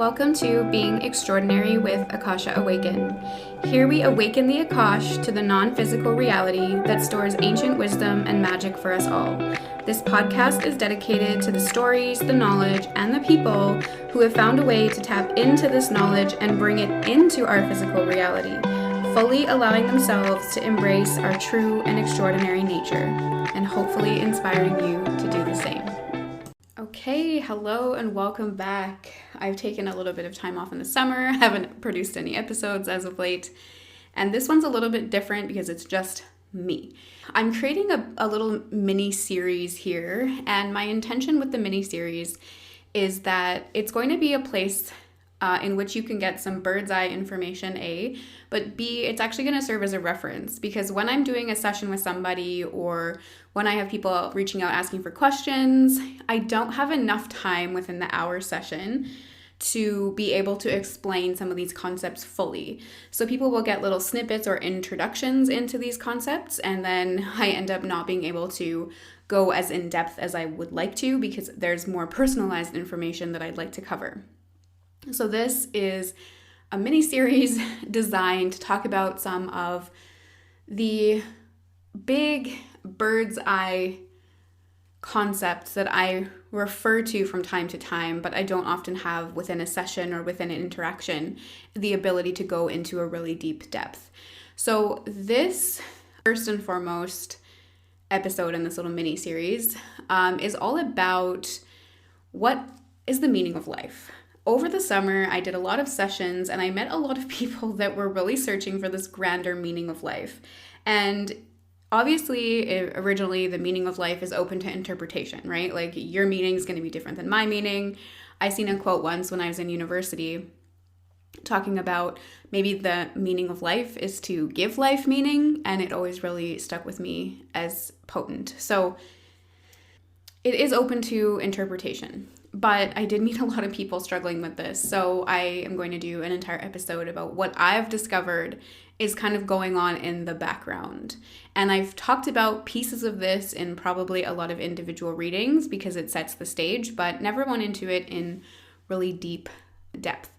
Welcome to Being Extraordinary with Akasha Awaken. Here we awaken the Akash to the non-physical reality that stores ancient wisdom and magic for us all. This podcast is dedicated to the stories, the knowledge, and the people who have found a way to tap into this knowledge and bring it into our physical reality, fully allowing themselves to embrace our true and extraordinary nature, and hopefully inspiring you to do the same. Okay, hello and welcome back. I've taken a little bit of time off in the summer. I haven't produced any episodes as of late. And this one's a little bit different because it's just me. I'm creating a little mini series here. And my intention with the mini series is that it's going to be a place in which you can get some bird's eye information, A, but B, it's actually going to serve as a reference, because when I'm doing a session with somebody or when I have people reaching out asking for questions, I don't have enough time within the hour session to be able to explain some of these concepts fully. So people will get little snippets or introductions into these concepts, and then I end up not being able to go as in depth as I would like to because there's more personalized information that I'd like to cover. So this is a mini series designed to talk about some of the big bird's eye concepts that I refer to from time to time, but I don't often have within a session or within an interaction the ability to go into a really deep depth. So this, first and foremost, episode in this little mini series is all about what is the meaning of life. Over the summer, I did a lot of sessions and I met a lot of people that were really searching for this grander meaning of life. And obviously, originally, the meaning of life is open to interpretation, right? Like your meaning is going to be different than my meaning. I seen a quote once when I was in university talking about maybe the meaning of life is to give life meaning, and it always really stuck with me as potent. So it is open to interpretation. But I did meet a lot of people struggling with this. So I am going to do an entire episode about what I've discovered is kind of going on in the background. And I've talked about pieces of this in probably a lot of individual readings because it sets the stage, but never went into it in really deep depth.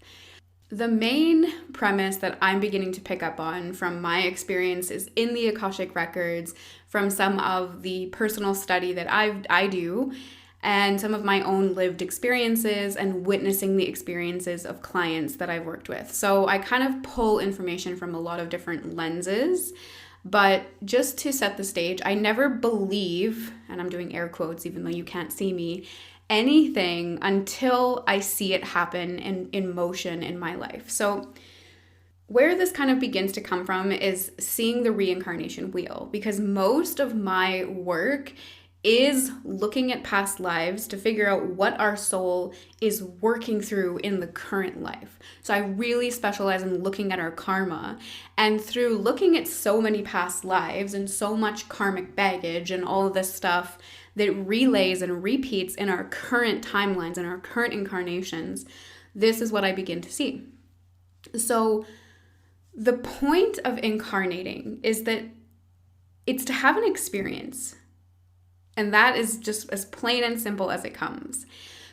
The main premise that I'm beginning to pick up on from my experiences in the Akashic Records, from some of the personal study that I do, and some of my own lived experiences and witnessing the experiences of clients that I've worked with. So I kind of pull information from a lot of different lenses, but just to set the stage, I never believe, and I'm doing air quotes even though you can't see me, anything until I see it happen in motion in my life. So where this kind of begins to come from is seeing the reincarnation wheel, because most of my work is looking at past lives to figure out what our soul is working through in the current life. So I really specialize in looking at our karma, and through looking at so many past lives and so much karmic baggage and all of this stuff that relays and repeats in our current timelines and our current incarnations, this is what I begin to see. So the point of incarnating is that it's to have an experience. And that is just as plain and simple as it comes.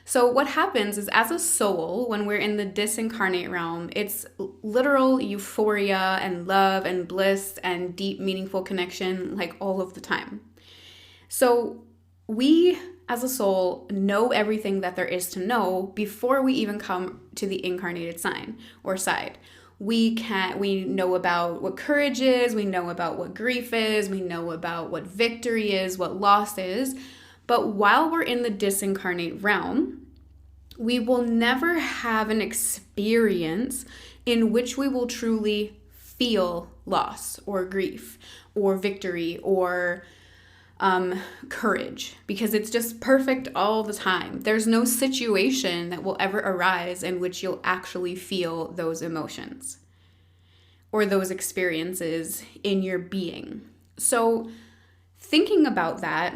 So what happens is, as a soul, when we're in the disincarnate realm, it's literal euphoria and love and bliss and deep, meaningful connection, like all of the time. So we, as a soul, know everything that there is to know before we even come to the incarnated sign or side. We know about what courage is, we know about what grief is, we know about what victory is, what loss is. But while we're in the disincarnate realm, we will never have an experience in which we will truly feel loss or grief or victory or courage, because it's just perfect all the time. There's no situation that will ever arise in which you'll actually feel those emotions or those experiences in your being. So thinking about that,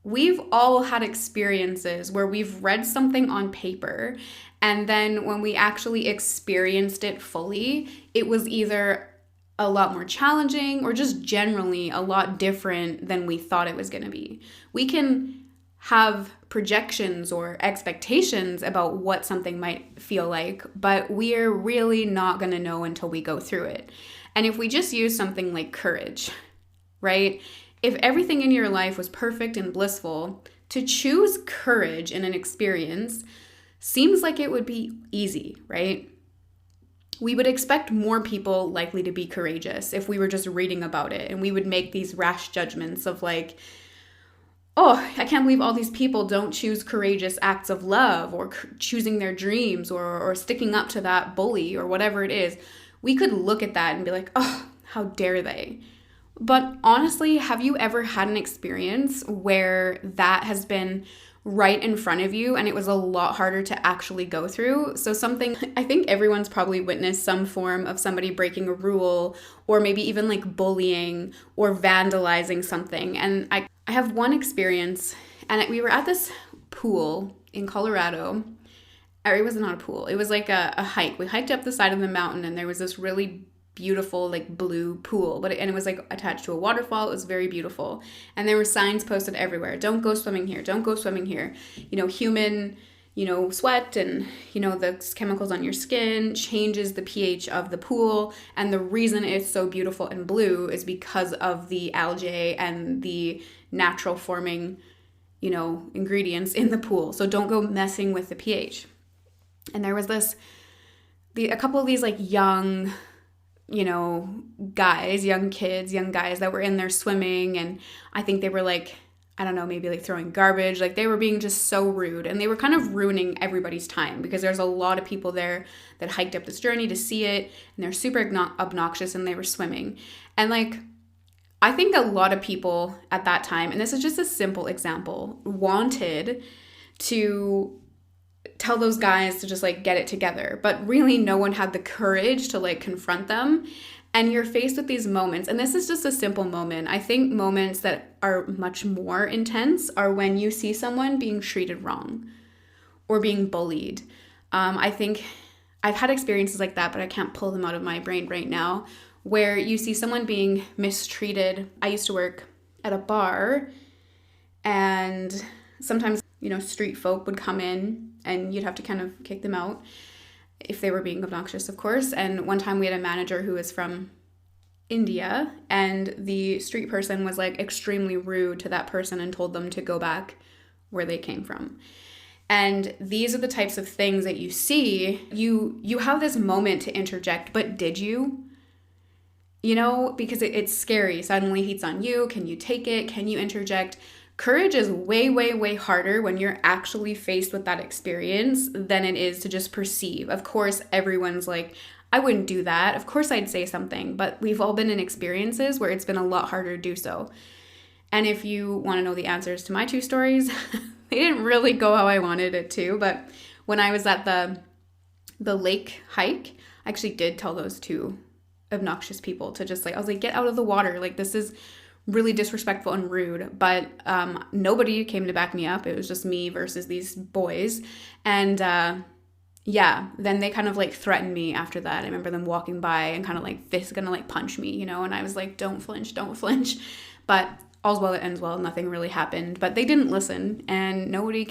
we've all had experiences where we've read something on paper, and then when we actually experienced it fully, it was either a lot more challenging or just generally a lot different than we thought it was going to be. We can have projections or expectations about what something might feel like, but we're really not going to know until we go through it. And if we just use something like courage, right? If everything in your life was perfect and blissful, to choose courage in an experience seems like it would be easy, right? We would expect more people likely to be courageous if we were just reading about it, and we would make these rash judgments of like, oh, I can't believe all these people don't choose courageous acts of love or choosing their dreams or sticking up to that bully or whatever it is. We could look at that and be like, oh, how dare they? But honestly, have you ever had an experience where that has been right in front of you and it was a lot harder to actually go through? So something, I think everyone's probably witnessed some form of somebody breaking a rule or maybe even like bullying or vandalizing something. And I have one experience, and we were at this pool in Colorado. Or it was not a pool. It was like a hike. We hiked up the side of the mountain and there was this really beautiful like blue pool, and it was like attached to a waterfall. It was very beautiful, and there were signs posted everywhere: don't go swimming here, don't go swimming here, human sweat and the chemicals on your skin changes the pH of the pool, and the reason it's so beautiful and blue is because of the algae and the natural forming ingredients in the pool. So don't go messing with the pH. And there was a couple of these like young guys, young kids, young guys that were in there swimming, and I think they were like, I don't know, maybe like throwing garbage. Like they were being just so rude, and they were kind of ruining everybody's time because there's a lot of people there that hiked up this journey to see it, and they're super obnoxious, and they were swimming. And like, I think a lot of people at that time, and this is just a simple example, wanted to tell those guys to just like get it together, but really no one had the courage to like confront them. And you're faced with these moments, and this is just a simple moment. I think moments that are much more intense are when you see someone being treated wrong or being bullied. I think I've had experiences like that, but I can't pull them out of my brain right now, where you see someone being mistreated. I used to work at a bar, and sometimes street folk would come in and you'd have to kind of kick them out if they were being obnoxious, of course. And one time we had a manager who was from India, and the street person was like extremely rude to that person and told them to go back where they came from. And these are the types of things that you see. You have this moment to interject, but did you? Because it's scary. Suddenly heat's on you. Can you take it? Can you interject? Courage is way, way, way harder when you're actually faced with that experience than it is to just perceive. Of course, everyone's like, I wouldn't do that. Of course, I'd say something. But we've all been in experiences where it's been a lot harder to do so. And if you want to know the answers to my two stories, they didn't really go how I wanted it to. But when I was at the lake hike, I actually did tell those two obnoxious people to just like, I was like, get out of the water. Like, this is really disrespectful and rude. But nobody came to back me up. It was just me versus these boys. And then they kind of like threatened me after that. I remember them walking by and kind of like, this is gonna like punch me, and I was like, don't flinch. But all's well that ends well. Nothing really happened, but they didn't listen, and no one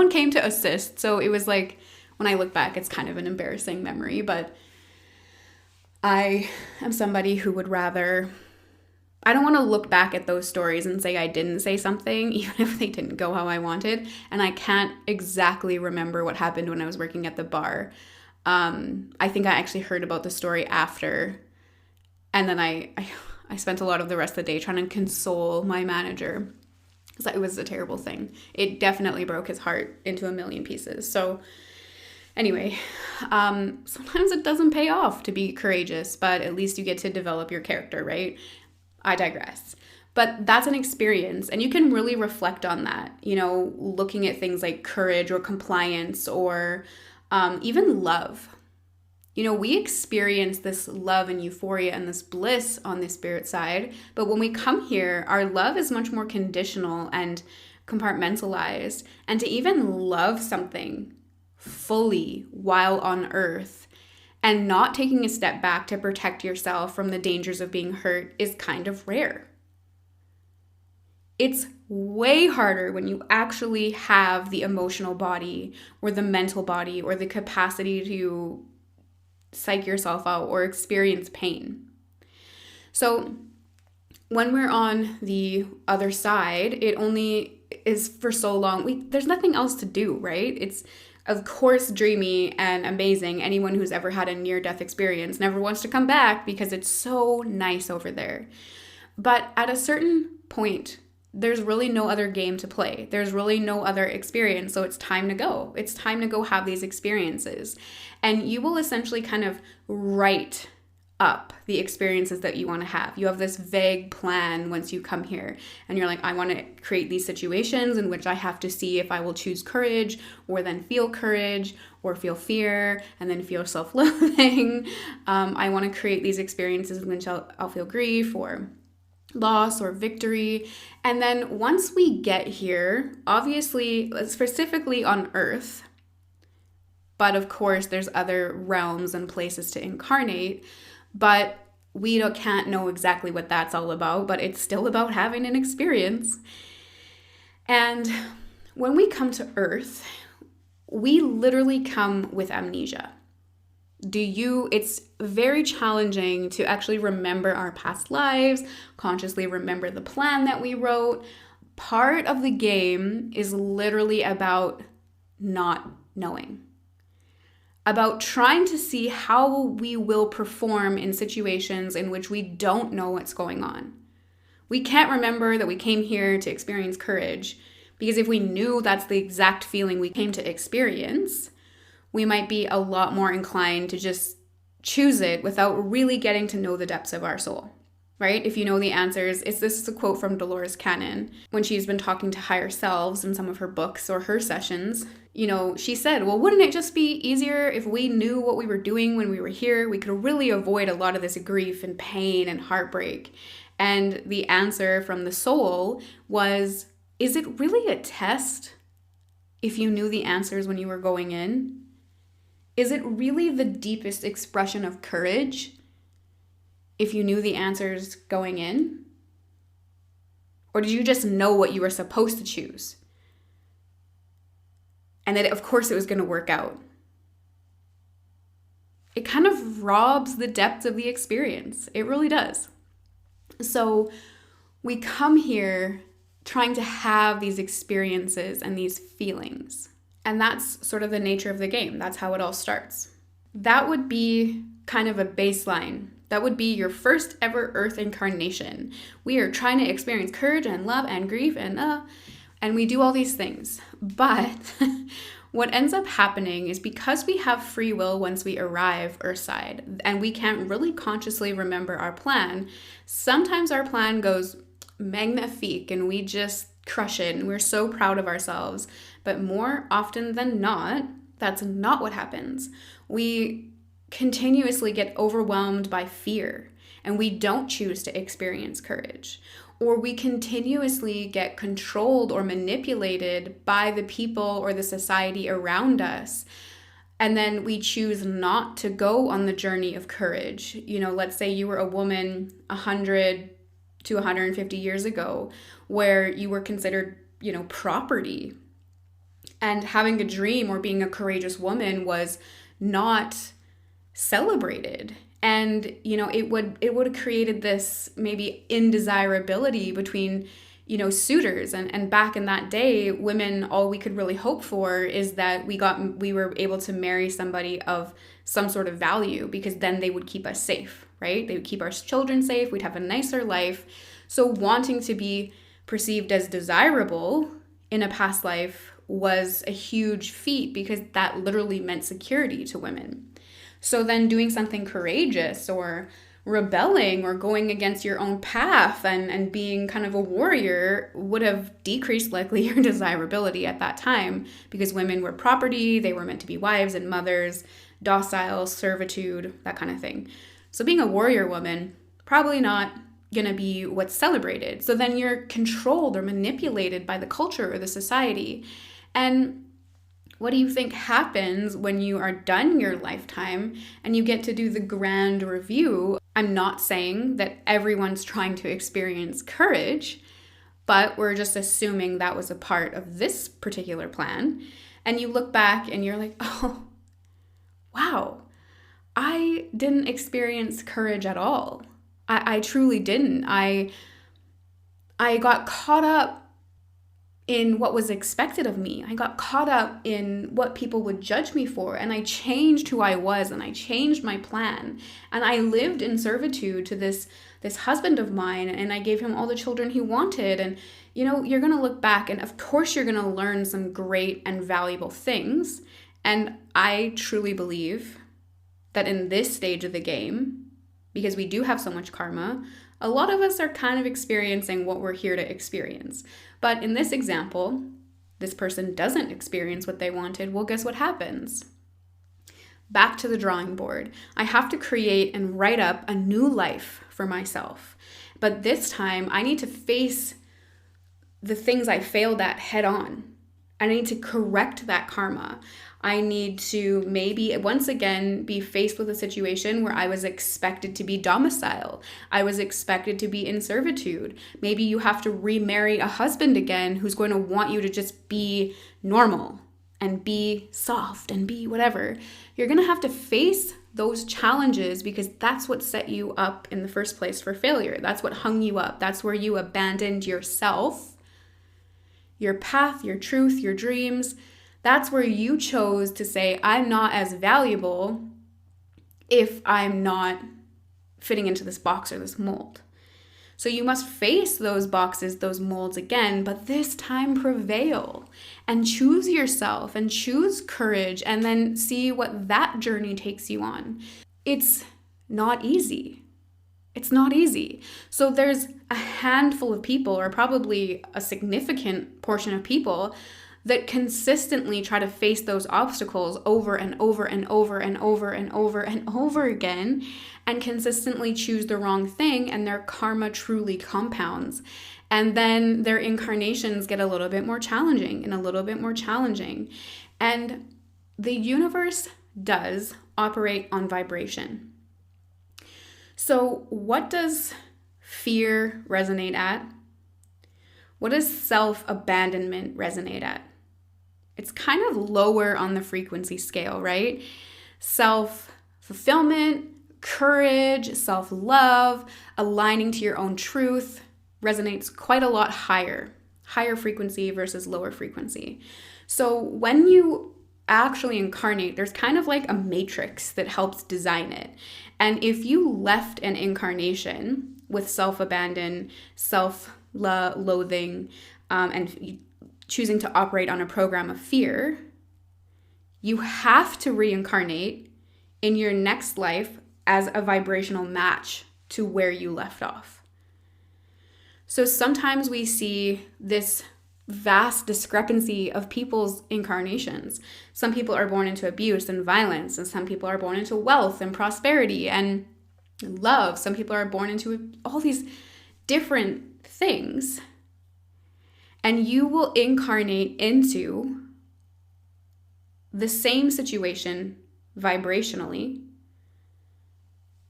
came to assist. So it was like, when I look back, it's kind of an embarrassing memory, but I am somebody who would rather, I don't want to look back at those stories and say I didn't say something, even if they didn't go how I wanted. And I can't exactly remember what happened when I was working at the bar. I think I actually heard about the story after. And then I spent a lot of the rest of the day trying to console my manager, because it was a terrible thing. It definitely broke his heart into a million pieces. So anyway, sometimes it doesn't pay off to be courageous, but at least you get to develop your character, right? I digress. But that's an experience, and you can really reflect on that, looking at things like courage or compliance or even love. We experience this love and euphoria and this bliss on the spirit side, but when we come here, our love is much more conditional and compartmentalized. And to even love something fully while on earth and not taking a step back to protect yourself from the dangers of being hurt is kind of rare. It's way harder when you actually have the emotional body or the mental body or the capacity to psych yourself out or experience pain. So when we're on the other side, it only is for so long. There's nothing else to do, right? It's of course dreamy and amazing. Anyone who's ever had a near-death experience never wants to come back because it's so nice over there. But at a certain point, there's really no other game to play. There's really no other experience. So it's time to go. It's time to go have these experiences. And you will essentially kind of write up the experiences that you want to have. You have this vague plan once you come here and you're like, I want to create these situations in which I have to see if I will choose courage or then feel courage or feel fear and then feel self-loathing. I want to create these experiences in which I'll feel grief or loss or victory. And then once we get here, obviously, specifically on Earth, but of course there's other realms and places to incarnate, but we can't know exactly what that's all about, but it's still about having an experience. And when we come to Earth, we literally come with amnesia. It's very challenging to actually remember our past lives, consciously remember the plan that we wrote. Part of the game is literally about not knowing, about trying to see how we will perform in situations in which we don't know what's going on. We can't remember that we came here to experience courage, because if we knew that's the exact feeling we came to experience, we might be a lot more inclined to just choose it without really getting to know the depths of our soul, right? If you know the answers, this is a quote from Dolores Cannon when she's been talking to higher selves in some of her books or her sessions. She said, well, wouldn't it just be easier if we knew what we were doing when we were here? We could really avoid a lot of this grief and pain and heartbreak. And the answer from the soul was, is it really a test if you knew the answers when you were going in? Is it really the deepest expression of courage if you knew the answers going in? Or did you just know what you were supposed to choose? And that, of course, it was going to work out. It kind of robs the depth of the experience. It really does. So we come here trying to have these experiences and these feelings. And that's sort of the nature of the game. That's how it all starts. That would be kind of a baseline. That would be your first ever Earth incarnation. We are trying to experience courage and love and grief and we do all these things. But what ends up happening is because we have free will once we arrive Earthside and we can't really consciously remember our plan, sometimes our plan goes magnifique and we just crush it and we're so proud of ourselves. But more often than not, that's not what happens. We continuously get overwhelmed by fear and we don't choose to experience courage. Or we continuously get controlled or manipulated by the people or the society around us. And then we choose not to go on the journey of courage. Let's say you were a woman 100 to 150 years ago where you were considered, property. And having a dream or being a courageous woman was not celebrated. And, it would have created this maybe indesirability between, suitors. And back in that day, women, all we could really hope for is that we were able to marry somebody of some sort of value, because then they would keep us safe, right? They would keep our children safe. We'd have a nicer life. So wanting to be perceived as desirable in a past life was a huge feat, because that literally meant security to women. So then doing something courageous or rebelling or going against your own path and being kind of a warrior would have decreased likely your desirability at that time, because women were property, they were meant to be wives and mothers, docile, servitude, that kind of thing. So being a warrior woman, probably not going to be what's celebrated. So then you're controlled or manipulated by the culture or the society. And what do you think happens when you are done your lifetime and you get to do the grand review? I'm not saying that everyone's trying to experience courage, but we're just assuming that was a part of this particular plan. And you look back and you're like, oh, wow, I didn't experience courage at all. I truly didn't. I got caught up in what was expected of me. I got caught up in what people would judge me for, and I changed who I was, and I changed my plan, and I lived in servitude to this husband of mine, and I gave him all the children he wanted. And you're going to look back, and of course you're going to learn some great and valuable things. And I truly believe that in this stage of the game, because we do have so much karma, a lot of us are kind of experiencing what we're here to experience. But in this example, this person doesn't experience what they wanted. Well, guess what happens? Back to the drawing board. I have to create and write up a new life for myself. But this time, I need to face the things I failed at head on. I need to correct that karma. I need to maybe once again be faced with a situation where I was expected to be domicile. I was expected to be in servitude. Maybe you have to remarry a husband again who's going to want you to just be normal and be soft and be whatever. You're going to have to face those challenges because that's what set you up in the first place for failure. That's what hung you up. That's where you abandoned yourself, your path, your truth, your dreams. That's where you chose to say, I'm not as valuable if I'm not fitting into this box or this mold. So you must face those boxes, those molds again, but this time prevail and choose yourself and choose courage and then see what that journey takes you on. It's not easy. It's not easy. So there's a handful of people, or probably a significant portion of people, that consistently try to face those obstacles over and over and over and over and over and over again, and consistently choose the wrong thing, and their karma truly compounds. And then their incarnations get a little bit more challenging and a little bit more challenging. And the universe does operate on vibration. So what does fear resonate at? What does self-abandonment resonate at? It's kind of lower on the frequency scale, right? Self-fulfillment, courage, self-love, aligning to your own truth resonates quite a lot higher frequency versus lower frequency. So when you actually incarnate, there's kind of like a matrix that helps design it. And if you left an incarnation with self-abandon, self-loathing, and choosing to operate on a program of fear, you have to reincarnate in your next life as a vibrational match to where you left off. So sometimes we see this vast discrepancy of people's incarnations. Some people are born into abuse and violence, and some people are born into wealth and prosperity and love. Some people are born into all these different things. And you will incarnate into the same situation vibrationally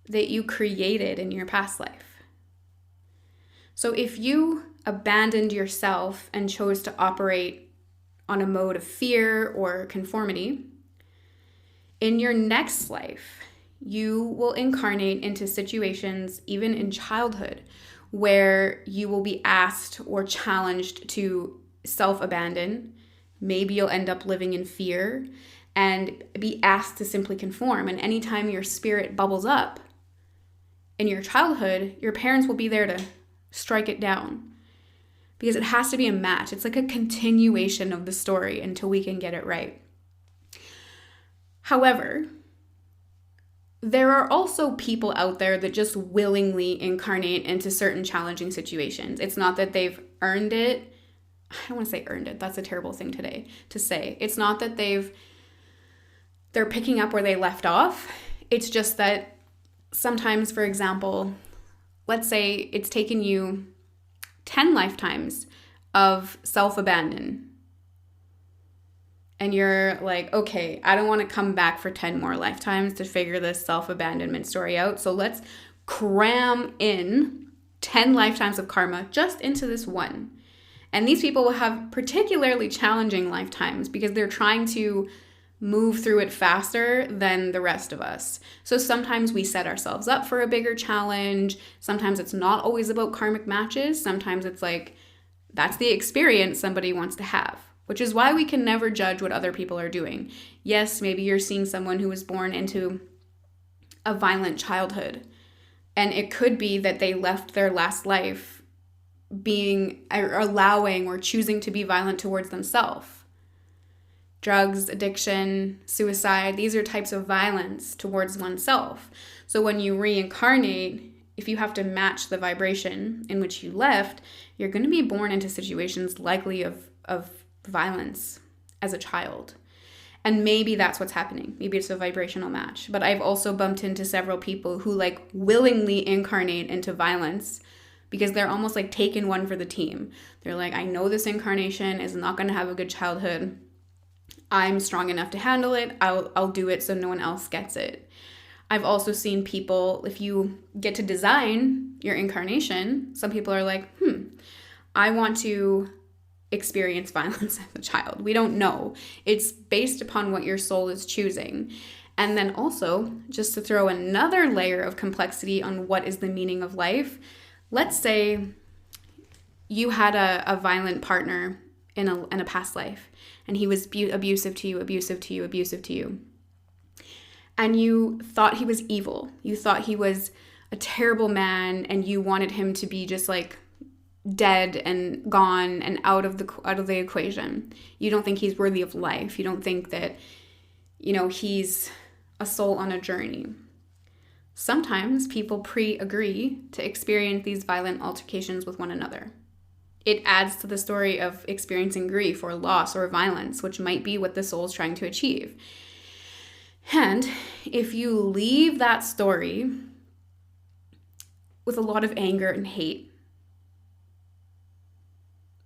that you created in your past life. So if you abandoned yourself and chose to operate on a mode of fear or conformity, in your next life, you will incarnate into situations, even in childhood, where you will be asked or challenged to self-abandon. Maybe you'll end up living in fear and be asked to simply conform. And anytime your spirit bubbles up in your childhood, your parents will be there to strike it down, because it has to be a match. It's like a continuation of the story until we can get it right. However, there are also people out there that just willingly incarnate into certain challenging situations. It's not that they've earned it. I don't want to say earned it. That's a terrible thing today to say. It's not that they're picking up where they left off. It's just that sometimes, for example, let's say it's taken you 10 lifetimes of self-abandon. And you're like, okay, I don't want to come back for 10 more lifetimes to figure this self-abandonment story out. So let's cram in 10 lifetimes of karma just into this one. And these people will have particularly challenging lifetimes because they're trying to move through it faster than the rest of us. So sometimes we set ourselves up for a bigger challenge. Sometimes it's not always about karmic matches. Sometimes it's like, that's the experience somebody wants to have, which is why we can never judge what other people are doing. Yes, maybe you're seeing someone who was born into a violent childhood, and it could be that they left their last life being or allowing or choosing to be violent towards themselves. Drugs, addiction, suicide, these are types of violence towards oneself. So when you reincarnate, if you have to match the vibration in which you left, you're going to be born into situations likely of violence as a child. And maybe that's what's happening. Maybe it's a vibrational match. But I've also bumped into several people who like willingly incarnate into violence because they're almost like taking one for the team. They're like, I know this incarnation is not going to have a good childhood. I'm strong enough to handle it. I'll do it so no one else gets it. I've also seen people, if you get to design your incarnation, some people are like, I want to experience violence as a child. We don't know. It's based upon what your soul is choosing. And then also, just to throw another layer of complexity on what is the meaning of life, let's say you had a violent partner in a past life, and he was abusive to you. And you thought he was evil. You thought he was a terrible man, and you wanted him to be just like dead and gone and out of the equation. You don't think he's worthy of life. You don't think that, he's a soul on a journey. Sometimes people pre-agree to experience these violent altercations with one another. It adds to the story of experiencing grief or loss or violence, which might be what the soul is trying to achieve. And if you leave that story with a lot of anger and hate,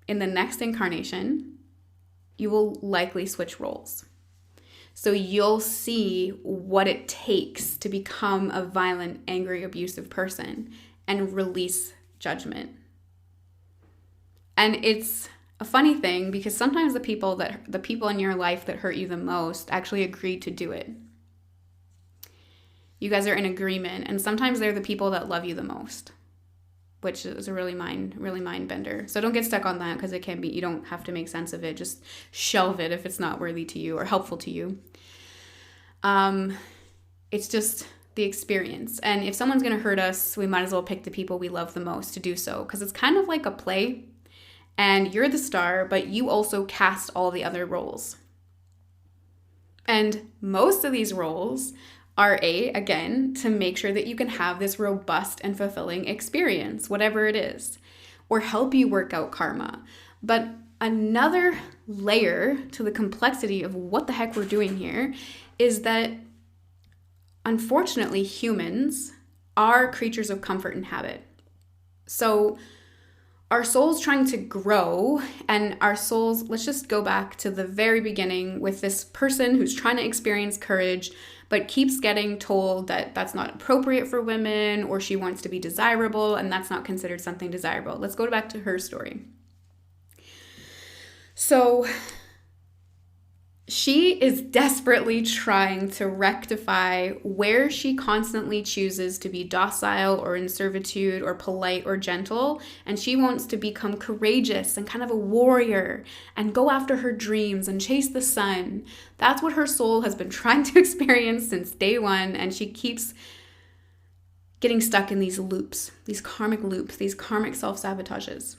in the next incarnation, you will likely switch roles. So you'll see what it takes to become a violent, angry, abusive person and release judgment. And it's a funny thing because sometimes the people in your life that hurt you the most actually agree to do it. You guys are in agreement, and sometimes they're the people that love you the most, which is a really mind bender. So don't get stuck on that because it can be, you don't have to make sense of it. Just shelve it if it's not worthy to you or helpful to you. It's just the experience. And if someone's going to hurt us, we might as well pick the people we love the most to do so, because it's kind of like a play. And you're the star, but you also cast all the other roles. And most of these roles are again, to make sure that you can have this robust and fulfilling experience, whatever it is, or help you work out karma. But another layer to the complexity of what the heck we're doing here is that, unfortunately, humans are creatures of comfort and habit. So our soul's trying to grow, and our souls, let's just go back to the very beginning with this person who's trying to experience courage, but keeps getting told that that's not appropriate for women, or she wants to be desirable, and that's not considered something desirable. Let's go back to her story. So she is desperately trying to rectify where she constantly chooses to be docile or in servitude or polite or gentle, and she wants to become courageous and kind of a warrior and go after her dreams and chase the sun. That's what her soul has been trying to experience since day one, and she keeps getting stuck in these loops, these karmic self-sabotages.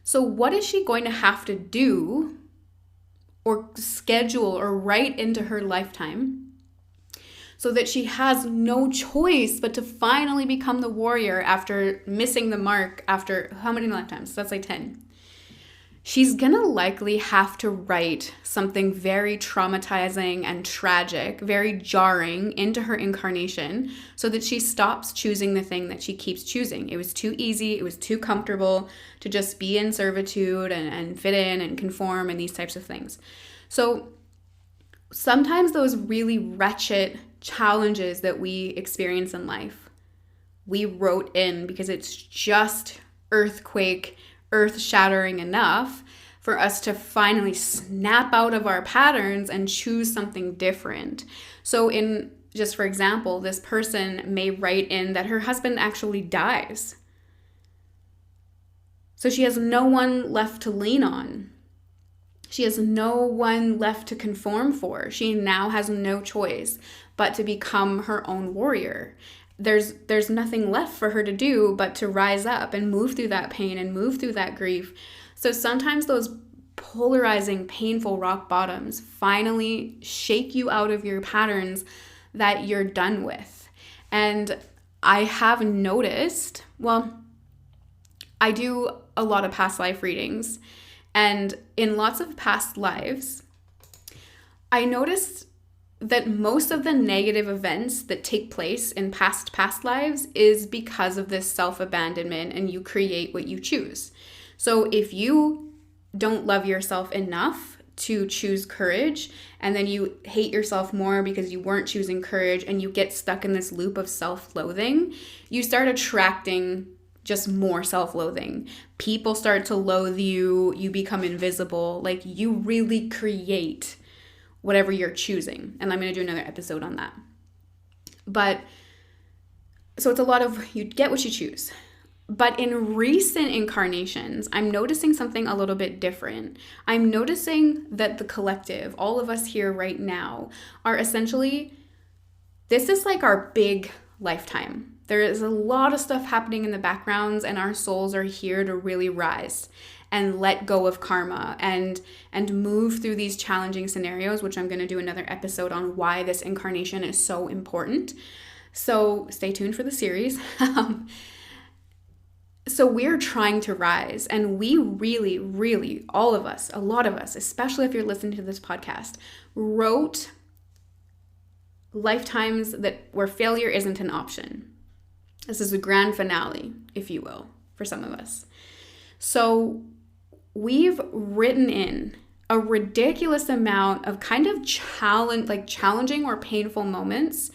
So what is she going to have to do or schedule or write into her lifetime so that she has no choice but to finally become the warrior after missing the mark after how many lifetimes? Let's say 10. She's gonna likely have to write something very traumatizing and tragic, very jarring into her incarnation so that she stops choosing the thing that she keeps choosing. It was too easy, it was too comfortable to just be in servitude and fit in and conform and these types of things. So sometimes those really wretched challenges that we experience in life, we wrote in because it's just earthquake, earth-shattering enough for us to finally snap out of our patterns and choose something different. So just for example, this person may write in that her husband actually dies. So she has no one left to lean on. She has no one left to conform for. She now has no choice but to become her own warrior. There's nothing left for her to do but to rise up and move through that pain and move through that grief. So sometimes those polarizing, painful rock bottoms finally shake you out of your patterns that you're done with. And I have noticed, I do a lot of past life readings, and in lots of past lives, I noticed that most of the negative events that take place in past lives is because of this self-abandonment, and you create what you choose. So if you don't love yourself enough to choose courage, and then you hate yourself more because you weren't choosing courage, and you get stuck in this loop of self-loathing, you start attracting just more self-loathing. People start to loathe you, you become invisible, like you really create whatever you're choosing. And I'm going to do another episode on that. But so it's a lot of you get what you choose. But in recent incarnations, I'm noticing something a little bit different. I'm noticing that the collective, all of us here right now, are essentially, this is like our big lifetime. There is a lot of stuff happening in the backgrounds, and our souls are here to really rise and let go of karma and move through these challenging scenarios, which I'm going to do another episode on why this incarnation is so important. So stay tuned for the series. So we're trying to rise, and we really, really, all of us, a lot of us, especially if you're listening to this podcast, wrote lifetimes where failure isn't an option. This is a grand finale, if you will, for some of us. So we've written in a ridiculous amount of kind of challenging or painful moments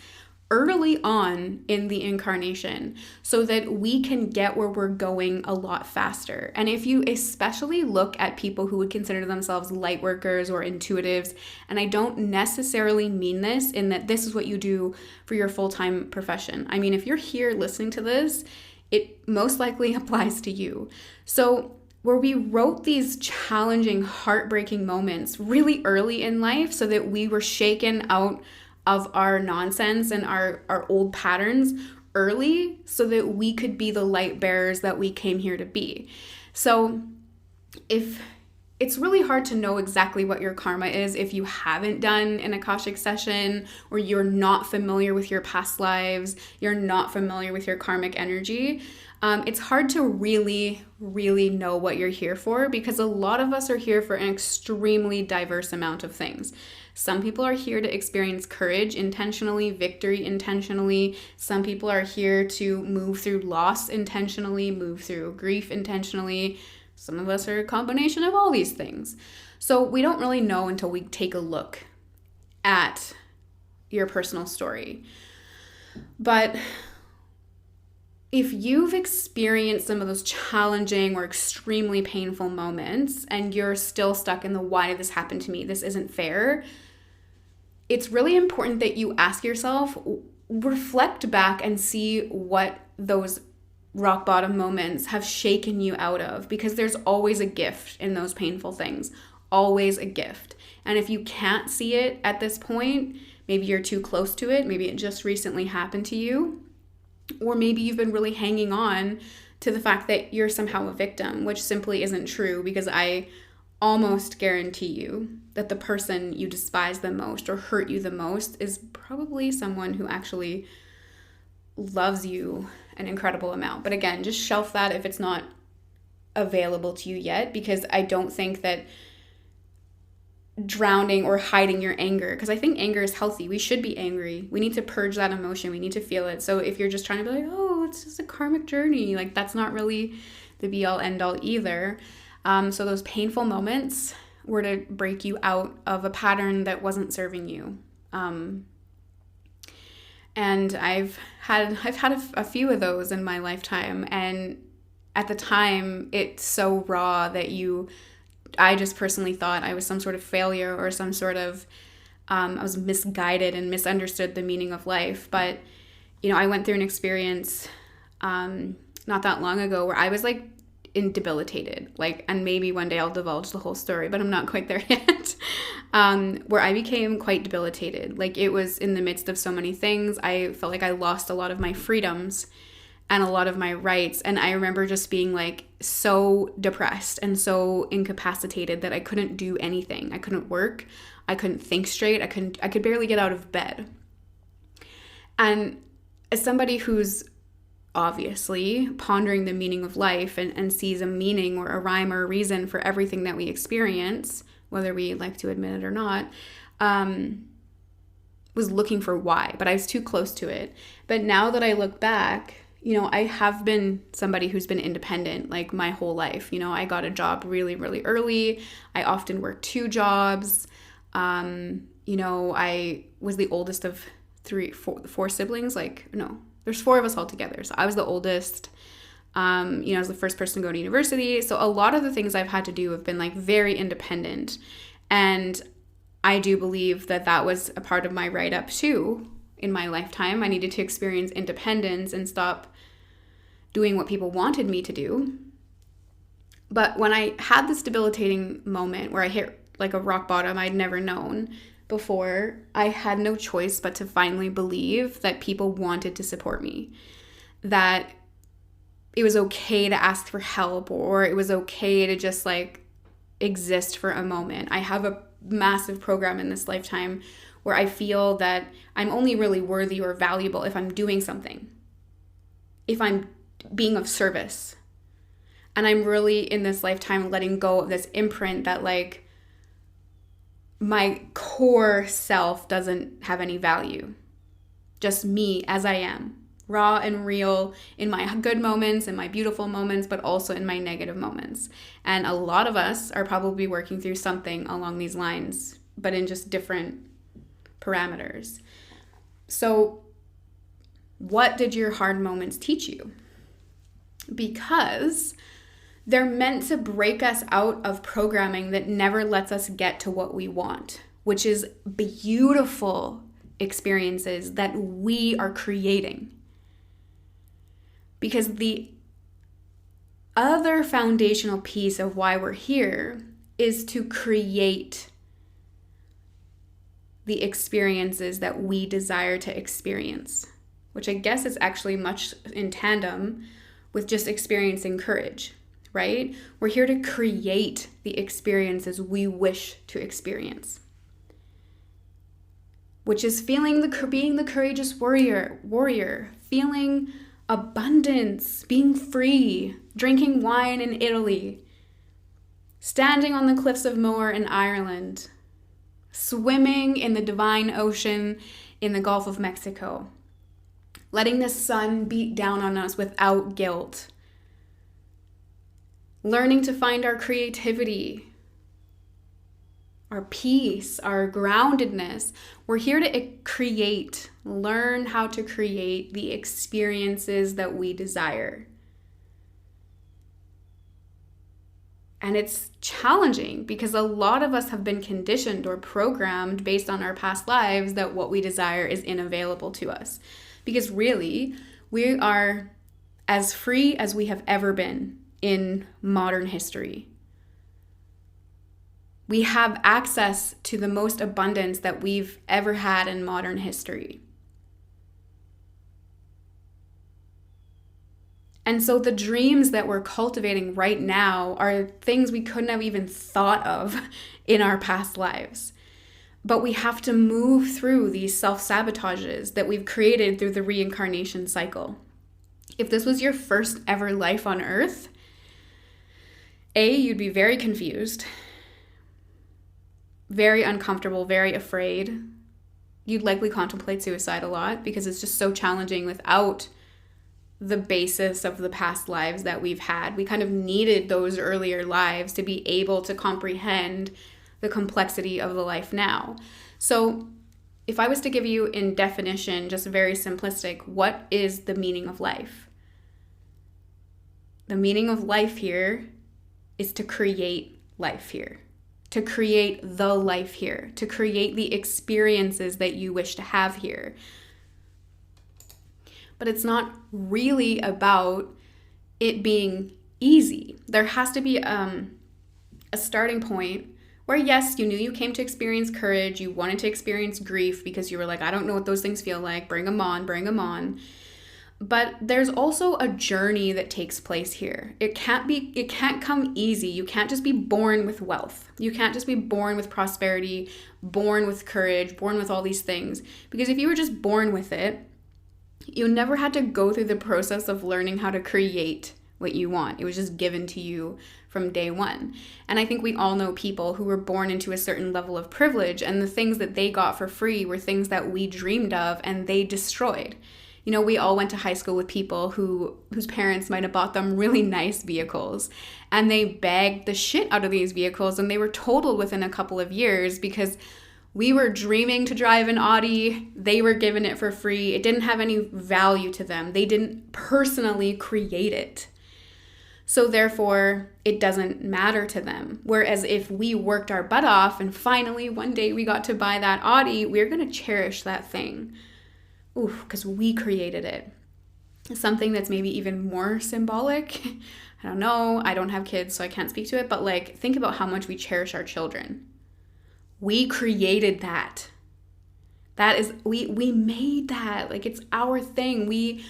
early on in the incarnation so that we can get where we're going a lot faster. And if you especially look at people who would consider themselves light workers or intuitives, and I don't necessarily mean this in that this is what you do for your full-time profession. I mean, if you're here listening to this, it most likely applies to you. So where we wrote these challenging, heartbreaking moments really early in life so that we were shaken out of our nonsense and our old patterns early so that we could be the light bearers that we came here to be. So if it's really hard to know exactly what your karma is if you haven't done an Akashic session, or you're not familiar with your past lives, you're not familiar with your karmic energy. It's hard to really, really know what you're here for, because a lot of us are here for an extremely diverse amount of things. Some people are here to experience courage intentionally, victory intentionally. Some people are here to move through loss intentionally, move through grief intentionally. Some of us are a combination of all these things. So we don't really know until we take a look at your personal story. But if you've experienced some of those challenging or extremely painful moments and you're still stuck in the why did this happen to me, this isn't fair, it's really important that you ask yourself, reflect back and see what those rock bottom moments have shaken you out of, because there's always a gift in those painful things, always a gift. And if you can't see it at this point, maybe you're too close to it, maybe it just recently happened to you, or maybe you've been really hanging on to the fact that you're somehow a victim, which simply isn't true, because I almost guarantee you that the person you despise the most or hurt you the most is probably someone who actually loves you an incredible amount. But again, just shelf that if it's not available to you yet, because I don't think that drowning or hiding your anger, because I think anger is healthy. We should be angry. We need to purge that emotion. We need to feel it. So if you're just trying to be like, oh, it's just a karmic journey, like that's not really the be all end all either. So those painful moments were to break you out of a pattern that wasn't serving you. And I've had a few of those in my lifetime, and at the time, it's so raw that I just personally thought I was some sort of failure or some sort of, I was misguided and misunderstood the meaning of life. But, I went through an experience not that long ago where I was like debilitated, and maybe one day I'll divulge the whole story, but I'm not quite there yet, where I became quite debilitated. It was in the midst of so many things. I felt like I lost a lot of my freedoms and a lot of my rights. And I remember just being so depressed and so incapacitated that I couldn't do anything. I couldn't work. I couldn't think straight. I could barely get out of bed. And as somebody who's obviously pondering the meaning of life and sees a meaning or a rhyme or a reason for everything that we experience, whether we like to admit it or not, was looking for why, but I was too close to it. But now that I look back, I have been somebody who's been independent my whole life. I got a job really, really early. I often worked 2 jobs. I was the oldest of 4 siblings. No, there's 4 of us all together. So I was the oldest. I was the first person to go to university. So a lot of the things I've had to do have been very independent. And I do believe that was a part of my write-up too. In my lifetime, I needed to experience independence and stop doing what people wanted me to do. But when I had this debilitating moment where I hit a rock bottom I'd never known before, I had no choice but to finally believe that people wanted to support me, that it was okay to ask for help, or it was okay to just exist for a moment. I have a massive program in this lifetime where I feel that I'm only really worthy or valuable if I'm doing something, if I'm being of service. And I'm really in this lifetime letting go of this imprint that my core self doesn't have any value. Just me as I am, raw and real in my good moments and my beautiful moments, but also in my negative moments. And a lot of us are probably working through something along these lines, but in just different parameters. So what did your hard moments teach you? Because they're meant to break us out of programming that never lets us get to what we want, which is beautiful experiences that we are creating. Because the other foundational piece of why we're here is to create the experiences that we desire to experience, which I guess is actually much in tandem with just experiencing courage, right? We're here to create the experiences we wish to experience, which is being the courageous warrior, feeling abundance, being free, drinking wine in Italy, standing on the cliffs of Moher in Ireland, swimming in the divine ocean in the Gulf of Mexico, letting the sun beat down on us without guilt, learning to find our creativity, our peace, our groundedness. We're here to learn how to create the experiences that we desire. And it's challenging because a lot of us have been conditioned or programmed based on our past lives that what we desire is unavailable to us. Because really, we are as free as we have ever been in modern history. We have access to the most abundance that we've ever had in modern history. And so the dreams that we're cultivating right now are things we couldn't have even thought of in our past lives. But we have to move through these self-sabotages that we've created through the reincarnation cycle. If this was your first ever life on Earth, you'd be very confused, very uncomfortable, very afraid. You'd likely contemplate suicide a lot because it's just so challenging without the basis of the past lives that we've had. We kind of needed those earlier lives to be able to comprehend the complexity of the life now. So if I was to give you in definition, just very simplistic, what is the meaning of life? The meaning of life here is to create life here, to create the life here, to create the experiences that you wish to have here. But it's not really about it being easy. There has to be a starting point where, yes, you knew you came to experience courage, you wanted to experience grief because you were like, I don't know what those things feel like, bring them on. But there's also a journey that takes place here. It can't come easy. You can't just be born with wealth. You can't just be born with prosperity, born with courage, born with all these things. Because if you were just born with it, you never had to go through the process of learning how to create what you want. It was just given to you from day one. And I think we all know people who were born into a certain level of privilege, and the things that they got for free were things that we dreamed of and they destroyed. You know, we all went to high school with people whose parents might have bought them really nice vehicles, and they bagged the shit out of these vehicles, and they were totaled within a couple of years because we were dreaming to drive an Audi. They were given it for free. It didn't have any value to them. They didn't personally create it. So therefore, it doesn't matter to them. Whereas if we worked our butt off and finally one day we got to buy that Audi, we're going to cherish that thing. Ooh, because we created it. Something that's maybe even more symbolic. I don't know. I don't have kids, so I can't speak to it. But like, think about how much we cherish our children. We created that. That is, we made that. Like, it's our thing. We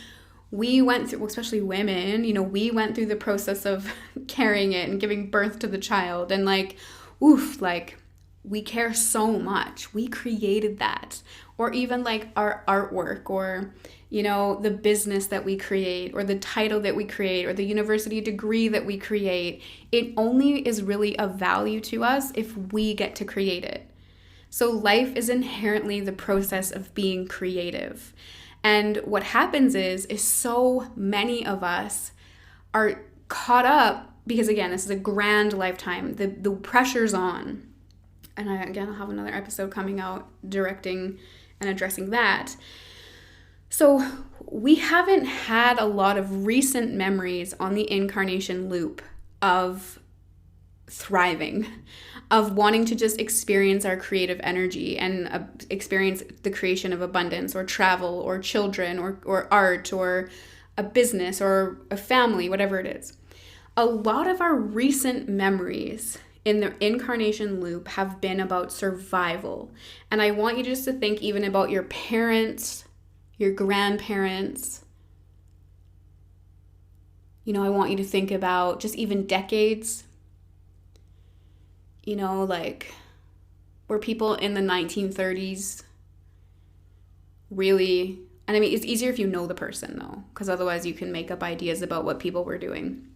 went through, especially women, you know, we went through the process of carrying it and giving birth to the child. And like, oof, like, we care so much. We created that. Or even like our artwork, or, you know, the business that we create, or the title that we create, or the university degree that we create. It only is really of value to us if we get to create it. So life is inherently the process of being creative. And what happens is so many of us are caught up, because again, this is a grand lifetime. The pressure's on. And I'll have another episode coming out directing and addressing that. So we haven't had a lot of recent memories on the incarnation loop of thriving, of wanting to just experience our creative energy and experience the creation of abundance, or travel, or children, or art, or a business, or a family, whatever it is. A lot of our recent memories in the incarnation loop have been about survival. And I want you just to think even about your parents, your grandparents. You know, I want you to think about just even decades. You know, like, were people in the 1930s really, and I mean, it's easier if you know the person though, because otherwise you can make up ideas about what people were doing.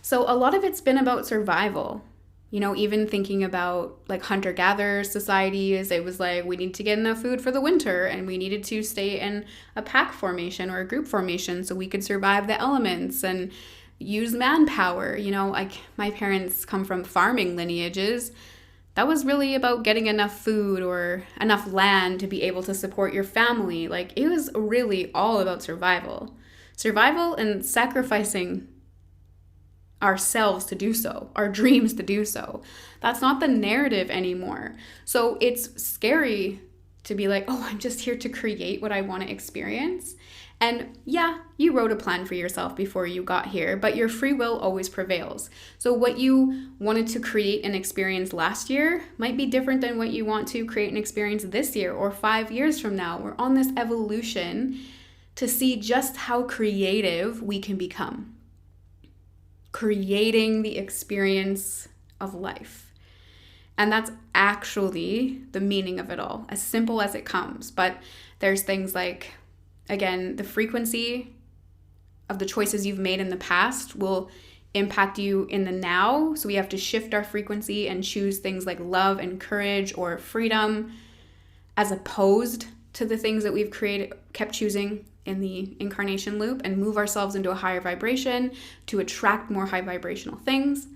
So a lot of it's been about survival. You know, even thinking about like hunter-gatherer societies, it was like we need to get enough food for the winter, and we needed to stay in a pack formation or a group formation so we could survive the elements and use manpower. You know, like my parents come from farming lineages. That was really about getting enough food or enough land to be able to support your family. Like, it was really all about survival. Survival and sacrificing ourselves to do so, our dreams to do so. That's not the narrative anymore. So it's scary to be like, oh, I'm just here to create what I want to experience. And yeah, you wrote a plan for yourself before you got here, but your free will always prevails. So what you wanted to create and experience last year might be different than what you want to create and experience this year or 5 years from now. We're on this evolution to see just how creative we can become. Creating the experience of life. And that's actually the meaning of it all, as simple as it comes. But there's things like, again, the frequency of the choices you've made in the past will impact you in the now. So we have to shift our frequency and choose things like love and courage or freedom, as opposed to the things that we've kept choosing in the incarnation loop, and move ourselves into a higher vibration to attract more high vibrational things.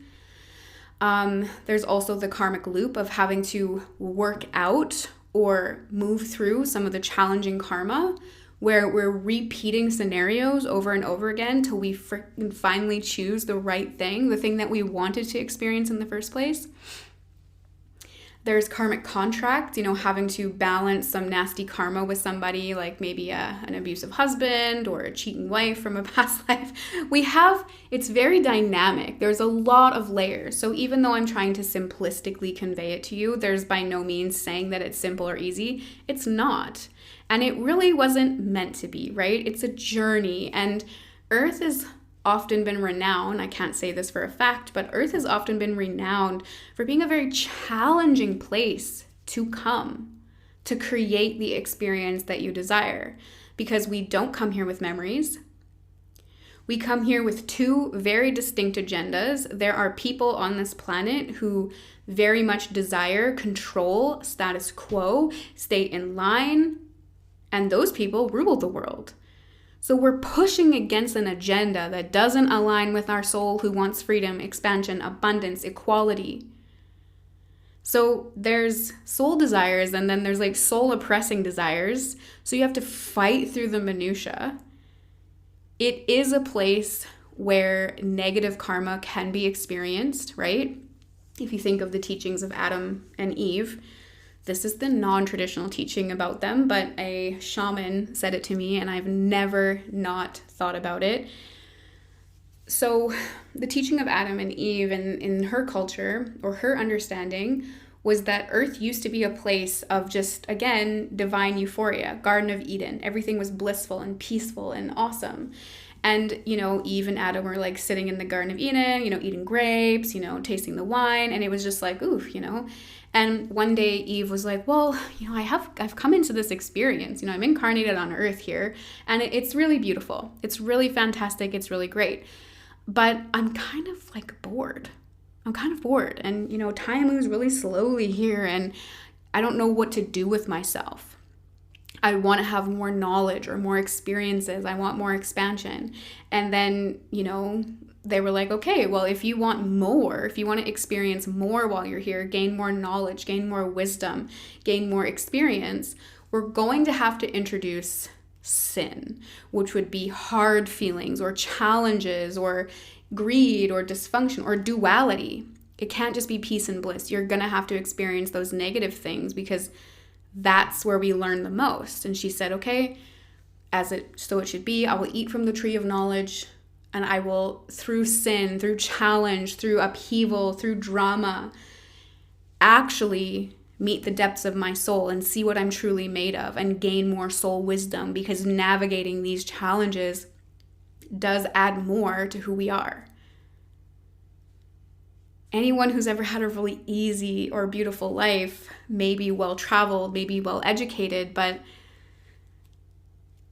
There's also the karmic loop of having to work out or move through some of the challenging karma, where we're repeating scenarios over and over again till we finally choose the right thing, the thing that we wanted to experience in the first place. There's karmic contract, having to balance some nasty karma with somebody, like maybe an abusive husband or a cheating wife from a past life. It's very dynamic. There's a lot of layers. So even though I'm trying to simplistically convey it to you, there's by no means saying that it's simple or easy. It's not. And it really wasn't meant to be, right? It's a journey. And Earth is often been renowned, I can't say this for a fact, but Earth has often been renowned for being a very challenging place to come, to create the experience that you desire. Because we don't come here with memories. We come here with two very distinct agendas. There are people on this planet who very much desire control, status quo, stay in line, and those people rule the world. So we're pushing against an agenda that doesn't align with our soul who wants freedom, expansion, abundance, equality. So there's soul desires and then there's like soul oppressing desires. So you have to fight through the minutia. It is a place where negative karma can be experienced, right? If you think of the teachings of Adam and Eve, this is the non-traditional teaching about them, but a shaman said it to me and I've never not thought about it. So the teaching of Adam and Eve in her culture or her understanding was that Earth used to be a place of just, again, divine euphoria, Garden of Eden. Everything was blissful and peaceful and awesome. And, Eve and Adam were like sitting in the Garden of Eden, eating grapes, tasting the wine. And it was just like, oof, And one day Eve was like, well, I've come into this experience, I'm incarnated on Earth here. And it's really beautiful. It's really fantastic. It's really great. But I'm kind of like bored. And, time moves really slowly here. And I don't know what to do with myself. I want to have more knowledge or more experiences. I want more expansion. And then, they were like, okay, well, if you want more, if you want to experience more while you're here, gain more knowledge, gain more wisdom, gain more experience, we're going to have to introduce sin, which would be hard feelings or challenges or greed or dysfunction or duality. It can't just be peace and bliss. You're going to have to experience those negative things because that's where we learn the most. And she said, okay, so it should be. I will eat from the tree of knowledge and I will, through sin, through challenge, through upheaval, through drama, actually meet the depths of my soul and see what I'm truly made of and gain more soul wisdom, because navigating these challenges does add more to who we are. Anyone who's ever had a really easy or beautiful life may be well-traveled, may be well-educated, but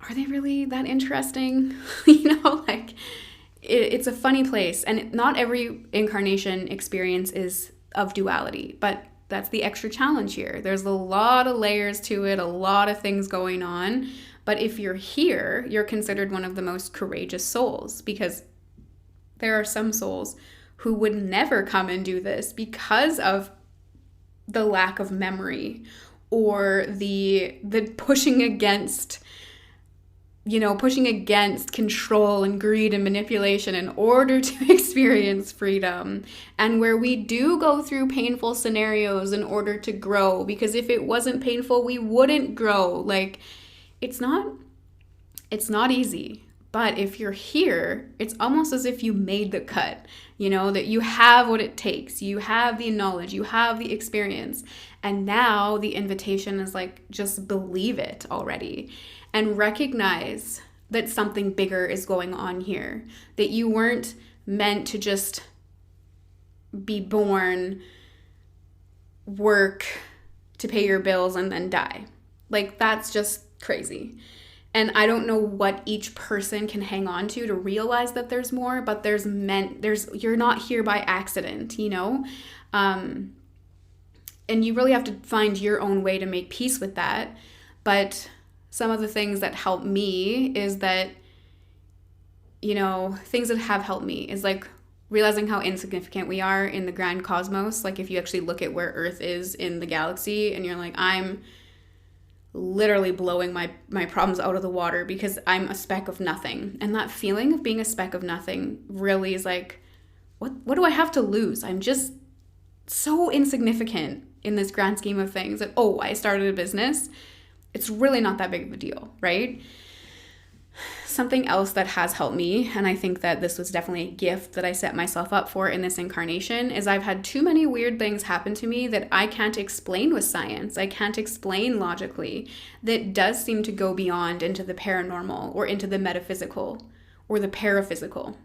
are they really that interesting? It's a funny place. And not every incarnation experience is of duality, but that's the extra challenge here. There's a lot of layers to it, a lot of things going on. But if you're here, you're considered one of the most courageous souls, because there are some souls who would never come and do this because of the lack of memory or the pushing against control and greed and manipulation in order to experience freedom. And where we do go through painful scenarios in order to grow, because if it wasn't painful, we wouldn't grow. It's not easy. But if you're here, it's almost as if you made the cut, that you have what it takes. You have the knowledge, you have the experience. And now the invitation is just believe it already and recognize that something bigger is going on here, that you weren't meant to just be born, work to pay your bills, and then die. That's just crazy. And I don't know what each person can hang on to realize that there's more, but you're not here by accident, and you really have to find your own way to make peace with that. But some of the things that help me is that, things that have helped me is realizing how insignificant we are in the grand cosmos. If you actually look at where Earth is in the galaxy and you're I'm literally blowing my problems out of the water because I'm a speck of nothing. And that feeling of being a speck of nothing really is like, what do I have to lose? I'm just so insignificant in this grand scheme of things that, oh, I started a business. It's really not that big of a deal, right? Something else that has helped me, and I think that this was definitely a gift that I set myself up for in this incarnation, is I've had too many weird things happen to me that I can't explain with science. I can't explain logically. That does seem to go beyond into the paranormal or into the metaphysical or the paraphysical.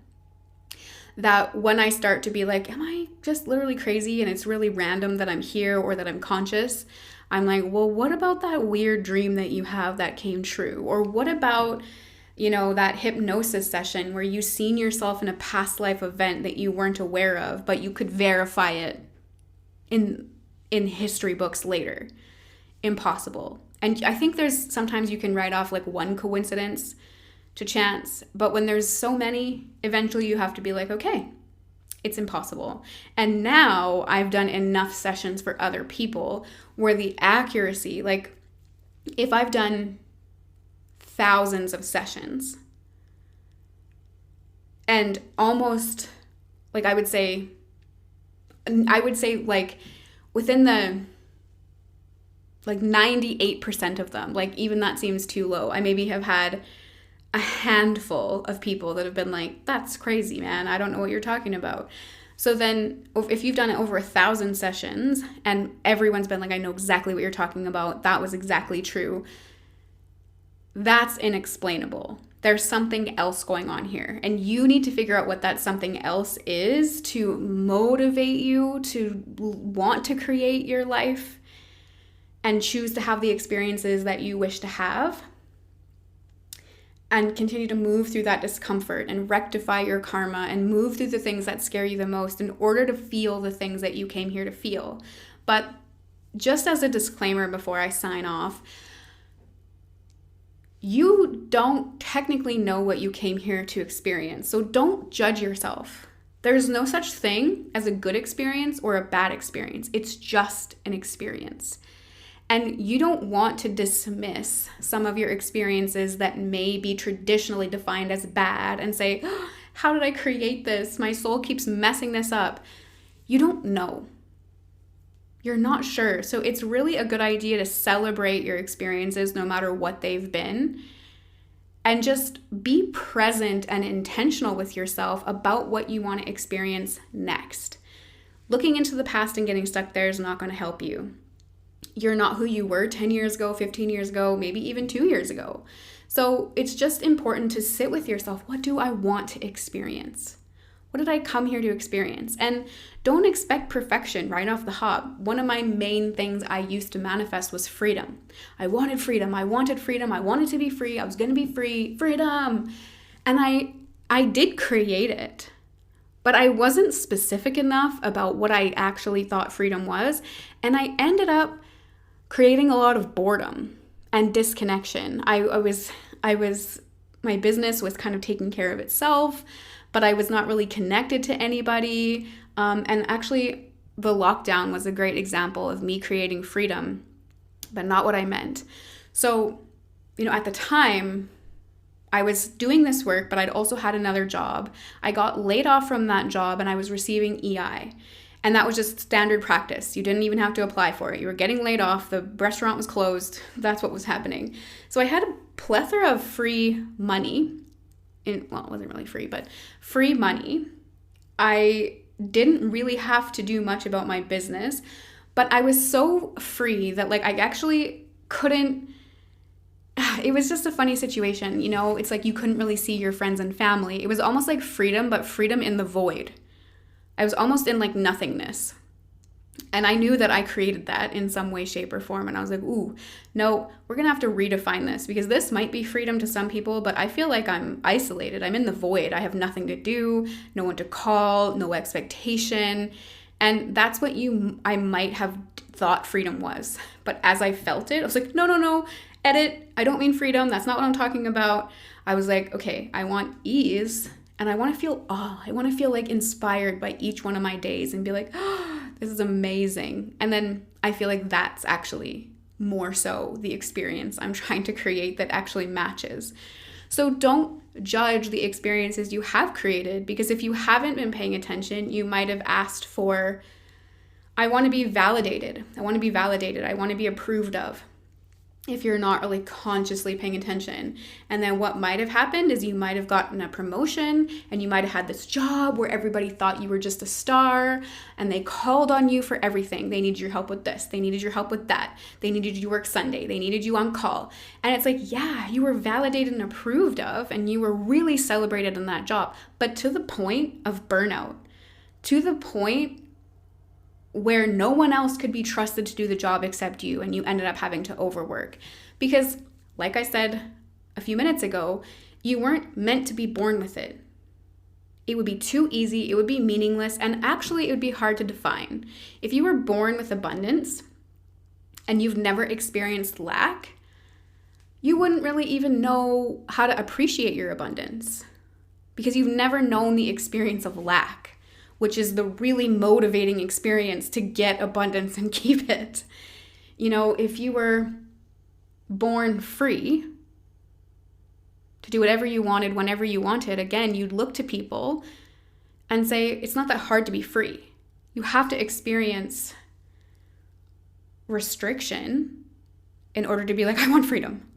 That when I start to be like, am I just literally crazy and it's really random that I'm here or that I'm conscious? I'm like, well, what about that weird dream that you have that came true? Or what about, that hypnosis session where you seen yourself in a past life event that you weren't aware of, but you could verify it in history books later? Impossible. And I think there's sometimes you can write off like one coincidence to chance, but when there's so many, eventually you have to be like, okay, it's impossible. And now I've done enough sessions for other people where the accuracy, like if I've done thousands of sessions and almost like I would say like within the like 98% of them, like even that seems too low. I maybe have had a handful of people that have been like, that's crazy, man. I don't know what you're talking about. So then if you've done it over 1,000 sessions and everyone's been like, I know exactly what you're talking about, that was exactly true, that's inexplainable. There's something else going on here. And you need to figure out what that something else is to motivate you to want to create your life and choose to have the experiences that you wish to have. And continue to move through that discomfort and rectify your karma and move through the things that scare you the most in order to feel the things that you came here to feel. But just as a disclaimer before I sign off, you don't technically know what you came here to experience. So don't judge yourself. There's no such thing as a good experience or a bad experience. It's just an experience. And you don't want to dismiss some of your experiences that may be traditionally defined as bad and say, oh, how did I create this? My soul keeps messing this up. You don't know. You're not sure. So it's really a good idea to celebrate your experiences no matter what they've been. And just be present and intentional with yourself about what you want to experience next. Looking into the past and getting stuck there is not going to help you. You're not who you were 10 years ago, 15 years ago, maybe even 2 years ago. So it's just important to sit with yourself. What do I want to experience? What did I come here to experience? And don't expect perfection right off the hop. One of my main things I used to manifest was freedom. I wanted freedom. I wanted freedom. I wanted to be free. I was going to be free. Freedom. And I did create it. But I wasn't specific enough about what I actually thought freedom was. And I ended up creating a lot of boredom and disconnection. My business was kind of taking care of itself, but I was not really connected to anybody. And actually, the lockdown was a great example of me creating freedom, but not what I meant. So, at the time, I was doing this work, but I'd also had another job. I got laid off from that job and I was receiving EI. And that was just standard practice. You didn't even have to apply for it. You were getting laid off. The restaurant was closed. That's what was happening. So I had a plethora of free money. It wasn't really free, but free money. I didn't really have to do much about my business, but I was so free that I actually couldn't. It was just a funny situation. It's like you couldn't really see your friends and family. It was almost like freedom, but freedom in the void. I was almost in nothingness. And I knew that I created that in some way, shape, or form. And I was like, ooh, no, we're going to have to redefine this because this might be freedom to some people, but I feel like I'm isolated. I'm in the void. I have nothing to do, no one to call, no expectation. And that's what I might have thought freedom was. But as I felt it, I was like, no, edit. I don't mean freedom. That's not what I'm talking about. I was like, okay, I want ease. And I want to feel awe. I want to feel inspired by each one of my days and be like, oh, this is amazing. And then I feel like that's actually more so the experience I'm trying to create that actually matches. So don't judge the experiences you have created, because if you haven't been paying attention, you might have asked for, I want to be validated. I want to be validated. I want to be approved of. If you're not really consciously paying attention. And then what might have happened is you might have gotten a promotion and you might have had this job where everybody thought you were just a star and they called on you for everything. They needed your help with this. They needed your help with that. They needed you to work Sunday. They needed you on call. And it's like, yeah, you were validated and approved of, and you were really celebrated in that job, but to the point of burnout, to the point where no one else could be trusted to do the job except you, and you ended up having to overwork. Because, like I said a few minutes ago, you weren't meant to be born with it. It would be too easy, it would be meaningless, and actually it would be hard to define. If you were born with abundance and you've never experienced lack, you wouldn't really even know how to appreciate your abundance, because you've never known the experience of lack, which is the really motivating experience to get abundance and keep it. You know, if you were born free to do whatever you wanted, whenever you wanted, again, you'd look to people and say, it's not that hard to be free. You have to experience restriction in order to be like, I want freedom.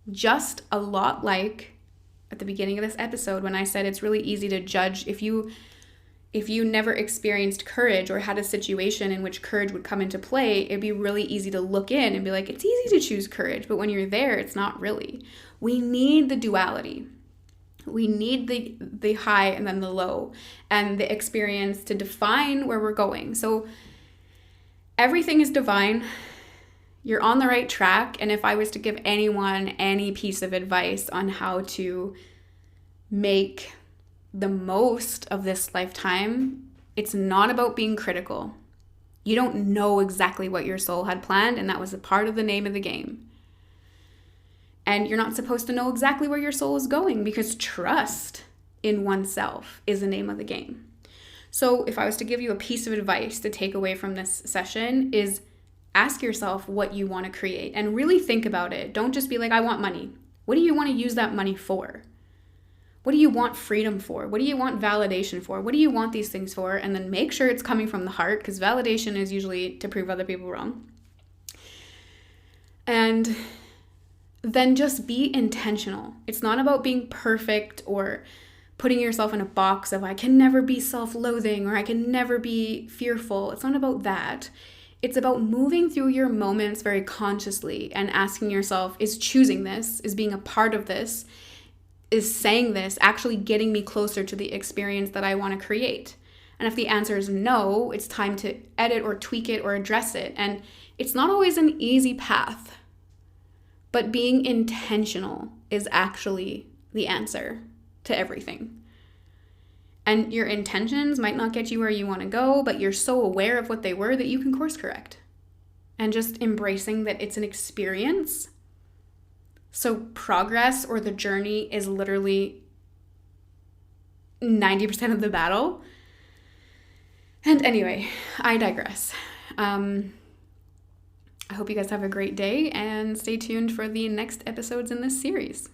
Just a lot like at the beginning of this episode when I said it's really easy to judge if you never experienced courage or had a situation in which courage would come into play, it'd be really easy to look in and be like, it's easy to choose courage. But when you're there, it's not really. We need the duality. We need the high and then the low and the experience to define where we're going. So everything is divine. You're on the right track. And if I was to give anyone any piece of advice on how to make the most of this lifetime, it's not about being critical. You don't know exactly what your soul had planned, and that was a part of the name of the game. And you're not supposed to know exactly where your soul is going, because trust in oneself is the name of the game. So if I was to give you a piece of advice to take away from this session, is ask yourself what you want to create and really think about it. Don't just be like, I want money. What do you want to use that money for? What do you want freedom for? What do you want validation for? What do you want these things for? And then make sure it's coming from the heart, because validation is usually to prove other people wrong. And then just be intentional. It's not about being perfect or putting yourself in a box of I can never be self-loathing or I can never be fearful. It's not about that. It's about moving through your moments very consciously and asking yourself, is choosing this, is being a part of this, is saying this actually getting me closer to the experience that I want to create? And if the answer is no, it's time to edit or tweak it or address it. And it's not always an easy path, but being intentional is actually the answer to everything. And your intentions might not get you where you want to go, but you're so aware of what they were that you can course correct. And just embracing that it's an experience. So progress or the journey is literally 90% of the battle. And anyway, I digress. I hope you guys have a great day and stay tuned for the next episodes in this series.